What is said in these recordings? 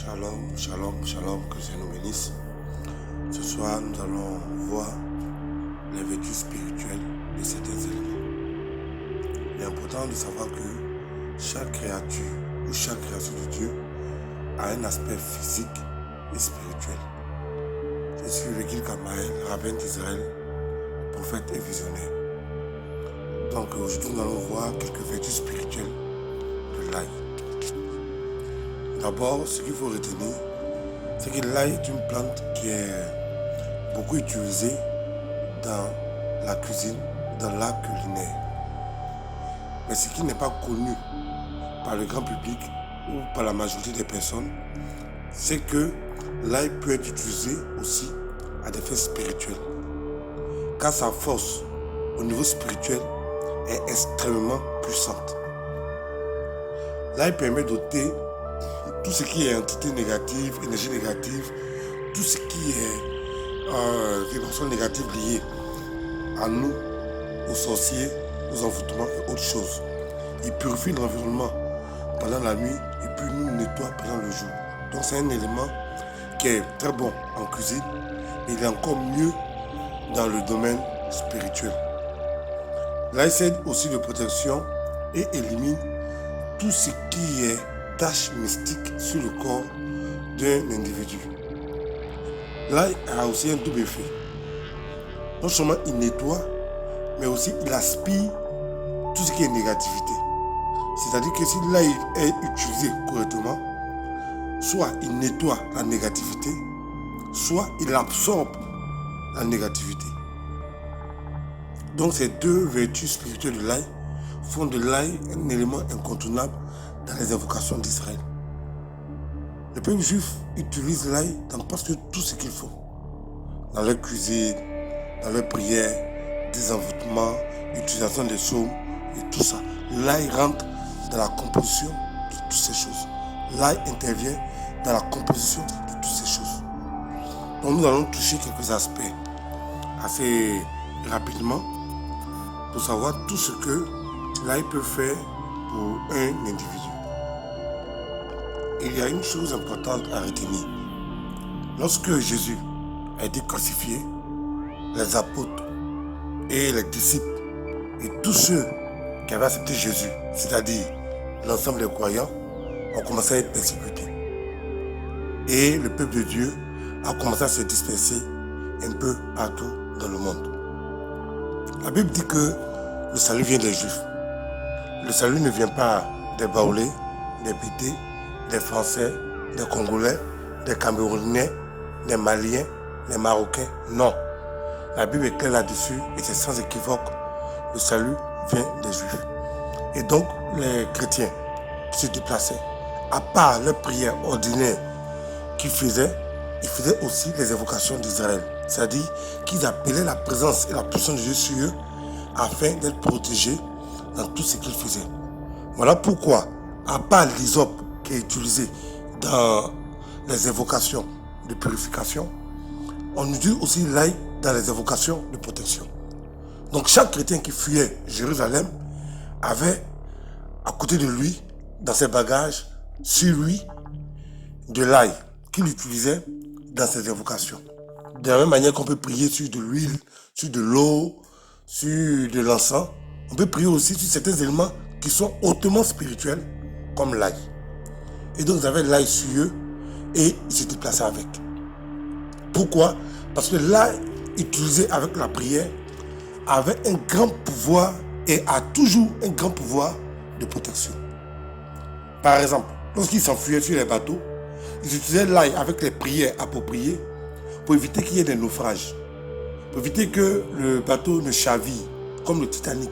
Shalom, shalom, shalom, que Dieu nous bénisse. Ce soir, nous allons voir les vertus spirituelles de certains éléments. Il est important de savoir que chaque créature ou chaque créature de Dieu a un aspect physique et spirituel. Je suis Regil Kamael, rabbin d'Israël, prophète et visionnaire. Donc aujourd'hui, nous allons voir quelques vertus spirituelles de l'ail. D'abord, ce qu'il faut retenir, c'est que l'ail est une plante qui est beaucoup utilisée dans la cuisine, dans l'art culinaire. Mais ce qui n'est pas connu par le grand public ou par la majorité des personnes, c'est que l'ail peut être utilisé aussi à des fins spirituelles. Car sa force au niveau spirituel est extrêmement puissante. L'ail permet d'ôter tout ce qui est entité négative, énergie négative, tout ce qui est vibration négative liée à nous, aux sorciers, aux envoûtements et autres choses. Il purifie l'environnement pendant la nuit et puis nous nettoie pendant le jour. Donc c'est un élément qui est très bon en cuisine, mais il est encore mieux dans le domaine spirituel. L'ail sert aussi de protection et élimine tout ce qui est tâches mystiques sur le corps d'un individu. L'ail a aussi un double effet. Non seulement il nettoie, mais aussi il aspire tout ce qui est négativité. C'est-à-dire que si l'ail est utilisé correctement, soit il nettoie la négativité, soit il absorbe la négativité. Donc ces deux vertus spirituelles de l'ail font de l'ail un élément incontournable dans les invocations d'Israël. Le peuple juif utilise l'ail dans presque tout ce qu'il faut. Dans leur cuisine, dans leurs prières, des envoûtements, l'utilisation des psaumes et tout ça. L'ail rentre dans la composition de toutes ces choses. L'ail intervient dans la composition de toutes ces choses. Donc nous allons toucher quelques aspects assez rapidement pour savoir tout ce que l'ail peut faire pour un individu. Il y a une chose importante à retenir. Lorsque Jésus a été crucifié, les apôtres et les disciples et tous ceux qui avaient accepté Jésus, c'est-à-dire l'ensemble des croyants, ont commencé à être persécutés. Et le peuple de Dieu a commencé à se disperser un peu partout dans le monde. La Bible dit que le salut vient des Juifs. Le salut ne vient pas des Baoulés, des Bédés, des Français, des Congolais, des Camerounais, des Maliens, des Marocains. Non. La Bible est claire là-dessus et c'est sans équivoque. Le salut vient des Juifs. Et donc, les chrétiens qui se déplaçaient, à part leurs prières ordinaires qu'ils faisaient, ils faisaient aussi les invocations d'Israël. C'est-à-dire qu'ils appelaient la présence et la puissance de Dieu sur eux afin d'être protégés dans tout ce qu'ils faisaient. Voilà pourquoi, à part l'hysope qui est utilisé dans les invocations de purification, on utilise aussi l'ail dans les invocations de protection. Donc chaque chrétien qui fuyait Jérusalem avait à côté de lui, dans ses bagages, sur lui, de l'ail qu'il utilisait dans ses invocations. De la même manière qu'on peut prier sur de l'huile, sur de l'eau, sur de l'encens, on peut prier aussi sur certains éléments qui sont hautement spirituels, comme l'ail. Et donc, ils avaient l'ail sur eux et ils se déplaçaient avec. Pourquoi? Parce que l'ail utilisé avec la prière avait un grand pouvoir et a toujours un grand pouvoir de protection. Par exemple, lorsqu'ils s'enfuyaient sur les bateaux, ils utilisaient l'ail avec les prières appropriées pour éviter qu'il y ait des naufrages, pour éviter que le bateau ne chavire, comme le Titanic.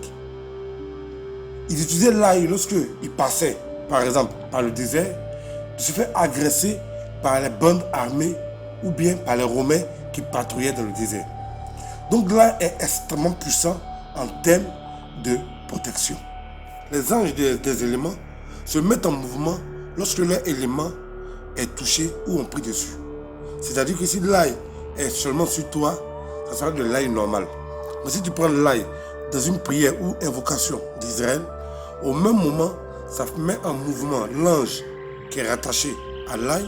Ils utilisaient l'ail lorsqu'ils passaient, par exemple, par le désert, de se faire agresser par les bandes armées ou bien par les Romains qui patrouillaient dans le désert. Donc l'ail est extrêmement puissant en termes de protection. Les anges des éléments se mettent en mouvement lorsque leur élément est touché ou on prie dessus. C'est-à-dire que si l'ail est seulement sur toi, ça sera de l'ail normal. Mais si tu prends l'ail dans une prière ou invocation d'Israël, au même moment, ça met en mouvement l'ange qui est rattaché à l'ail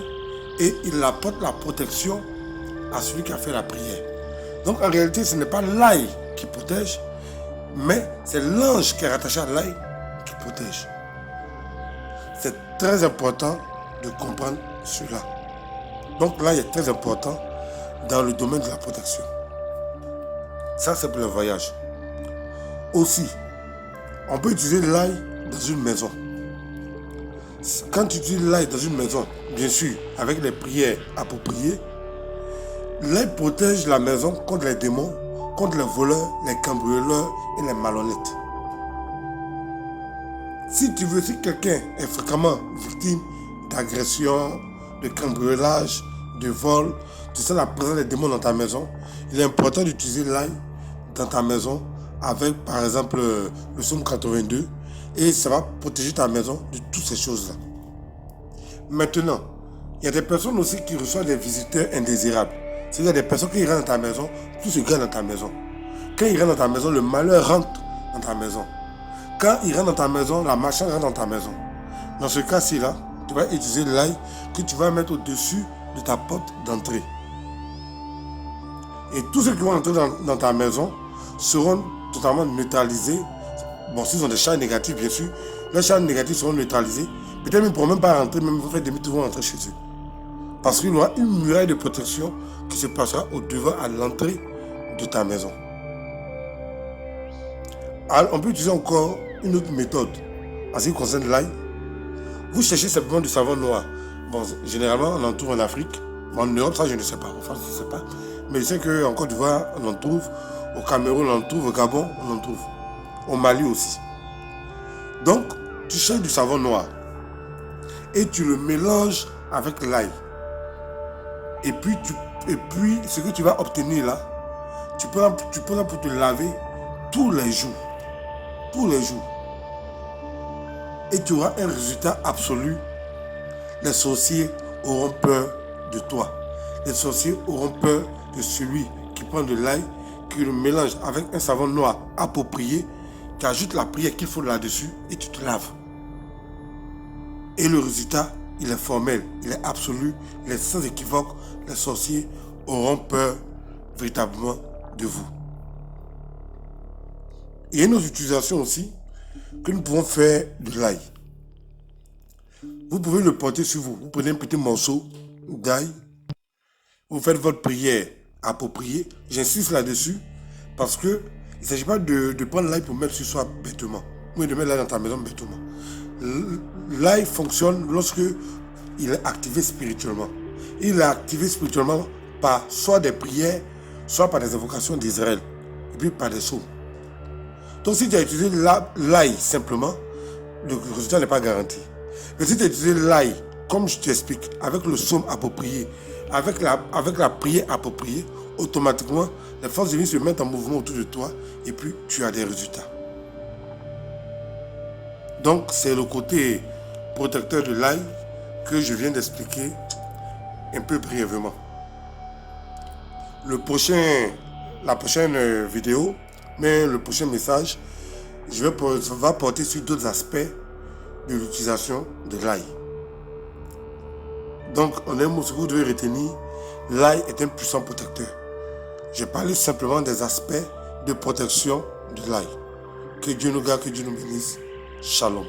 et il apporte la protection à celui qui a fait la prière. Donc en réalité, ce n'est pas l'ail qui protège, mais c'est l'ange qui est rattaché à l'ail qui protège. C'est très important de comprendre cela. Donc l'ail est très important dans le domaine de la protection. Ça, c'est pour le voyage. Aussi, on peut utiliser l'ail dans une maison. Quand tu utilises l'ail dans une maison, bien sûr, avec les prières appropriées, l'ail protège la maison contre les démons, contre les voleurs, les cambrioleurs et les malhonnêtes. Si tu veux, si quelqu'un est fréquemment victime d'agression, de cambriolage, de vol, tu sens la présence des démons dans ta maison, il est important d'utiliser l'ail dans ta maison avec, par exemple, le psaume 82 et ça va protéger ta maison de toutes ces choses-là. Maintenant, il y a des personnes aussi qui reçoivent des visiteurs indésirables. C'est-à-dire des personnes qui rentrent dans ta maison, tout se gagne dans ta maison. Quand ils rentrent dans ta maison, le malheur rentre dans ta maison. Quand ils rentrent dans ta maison, la malchance rentre dans ta maison. Dans ce cas-ci là, tu vas utiliser l'ail que tu vas mettre au-dessus de ta porte d'entrée. Et tous ceux qui vont entrer dans ta maison seront totalement neutralisés. Bon, s'ils ont des charges négatives, bien sûr, les charges négatives seront neutralisées. Peut-être même ils ne pourront même pas rentrer, même ils vont faire demi-tour, vont rentrer chez eux. Parce qu'il y aura une muraille de protection qui se passera au-devant, à l'entrée de ta maison. Alors, on peut utiliser encore une autre méthode en ce qui concerne l'ail. Vous cherchez simplement du savon noir. Bon, généralement, on en trouve en Afrique. En Europe, ça, je ne sais pas. Enfin, je ne sais pas. Mais je sais qu'en Côte d'Ivoire, on en trouve. Au Cameroun, on en trouve. Au Gabon, on en trouve. Au Mali aussi. Donc, tu cherches du savon noir. Et tu le mélanges avec l'ail. Et puis, ce que tu vas obtenir là, tu peux pour te laver tous les jours. Tous les jours. Et tu auras un résultat absolu. Les sorciers auront peur de toi. Les sorciers auront peur de celui qui prend de l'ail, qui le mélange avec un savon noir approprié, qui ajoute la prière qu'il faut là-dessus et tu te laves. Et le résultat, il est formel, il est absolu, il est sans équivoque. Les sorciers auront peur véritablement de vous. Il y a une autre utilisation aussi que nous pouvons faire de l'ail. Vous pouvez le porter sur vous. Vous prenez un petit morceau d'ail. Vous faites votre prière appropriée. J'insiste là-dessus parce qu'il ne s'agit pas de prendre l'ail pour mettre sur soi bêtement. Ou de mettre l'ail dans ta maison bêtement. L'ail fonctionne lorsque il est activé spirituellement. Il est activé spirituellement par soit des prières, soit par des invocations d'Israël. Et puis par des psaumes. Donc si tu as utilisé l'ail simplement, le résultat n'est pas garanti. Mais si tu as utilisé l'ail, comme je t'explique, avec le psaume approprié, avec la prière appropriée, automatiquement, les forces divines se mettent en mouvement autour de toi et puis tu as des résultats. Donc c'est le côté protecteur de l'ail que je viens d'expliquer un peu brièvement. La prochaine vidéo, mais le prochain message, va porter sur d'autres aspects de l'utilisation de l'ail. Donc, en un mot, ce que vous devez retenir, l'ail est un puissant protecteur. J'ai parlé simplement des aspects de protection de l'ail. Que Dieu nous garde, que Dieu nous bénisse. Shalom.